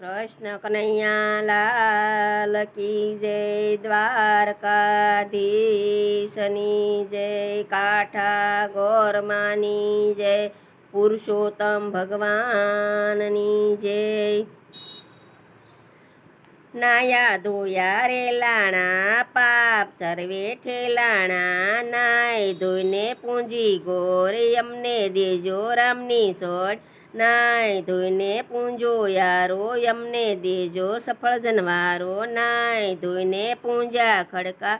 કૃષ્ણ કનૈયા લાલ કી જય, દ્વારકાધીશની જય, કાઠા ગોરમાની જય, પુરુષોત્તમ ભગવાનની જય। નાયા ધોયા રે લાણા, પાપ સર્વે ઠેલાણા, નાય ધોઈને પૂંજી ગોર, અમને દેજો રામની સોડ। નાય ધોઈને પૂંજો યારો, અમને દેજો સફળ જનવારો, નાય ધોઈને પૂંજા ખડકા,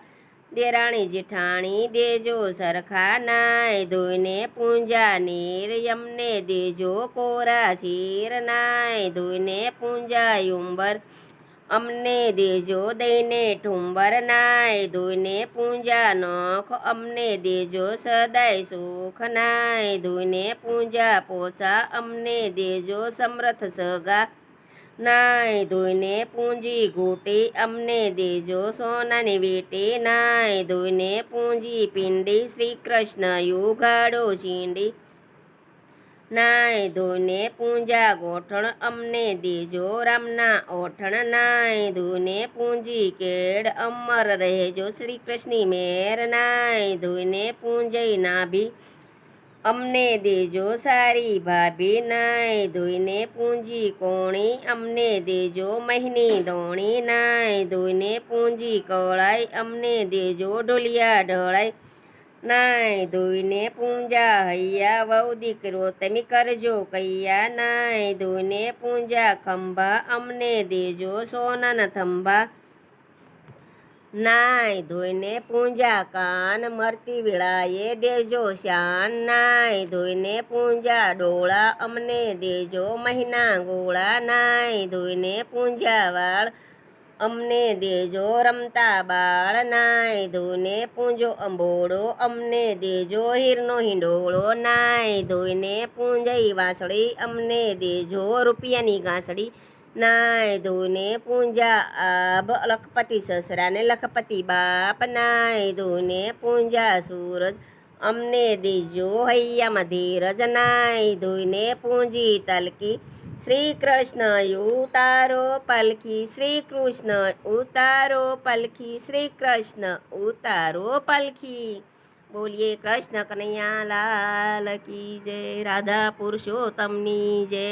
દેરાણી જેઠાણી દેજો સરખા, નાય ધોઈને પૂંજા નીર, અમને દેજો કોરા શીર, નાય ધોઈને પૂંજા યુંબર, અમને દેજો દઈને ઠુંબર, નાય ધોઈને પૂંજા નોખ, અમને દેજો સદાય સુખ, નાય ધોઈને પૂંજા પોછા, અમને દેજો સમર્થ સગા, નાય ધોઈને પૂંજી ઘૂંટી, અમને દેજો સોનાની વીટી, નાય ધોઈને પૂંજી પિંડી, શ્રી કૃષ્ણ યુગાડો ચીંડી, નાય ધોઈને પૂંજા ગોઠણ, અમને દેજો રામના ઓઠણ, નાય ધોઈને પૂંજી કેડ, અમર રહેજો શ્રી કૃષ્ણની મેર, નાય ધોઈને પૂંજઈ નાભી, અમને દેજો સારી ભાભી, નાય ધોઈને પૂંજી કોણી, અમને દેજો મહિની દોણી, નાય ધોઈને પૂંજી કળાઈ, અમને દેજો ઢોલિયા ઢળાઈ, નાય ધોઈને પૂંજા હૈયા, વહુ દીકરો તમે કરજો કૈયા, નાય ધોઈને પૂંજા ખંભા, અમને દેજો સોનાના થંભા, નાય ધોઈને પૂંજા કાન, મરતી વેળાએ દેજો શાન, નાય ધોઈને પૂંજા ડોળા, અમને દેજો મહિના ગોળા, નાય ધોઈને પૂંજા વાળ, અમને દેજો રમતા બાળ, નાય ધોઈને પૂંજો અંબોડો, અમને દેજો હીરનો હિંડોળો, નાય ધોઈને પૂંજઈ વાંસળી, અમને દેજો રૂપિયાની ગાંસડી, નાય ધોઈને પૂંજા આભ, લખપતિ સસરાને લખપતિ બાપ, નાય ધોઈને પૂંજા સૂરજ, અમને દેજો હૈયામાં ધીરજ, નાય ધોઈને પૂંજી તલકી, શ્રી કૃષ્ણ ઉતારો પલખી, શ્રી કૃષ્ણ ઉતારો પલખી, શ્રી કૃષ્ણ ઉતારો પલખી। બોલીએ કૃષ્ણ કનૈયા લાલ કી જય, રાધા પુરુષોત્તમની જય।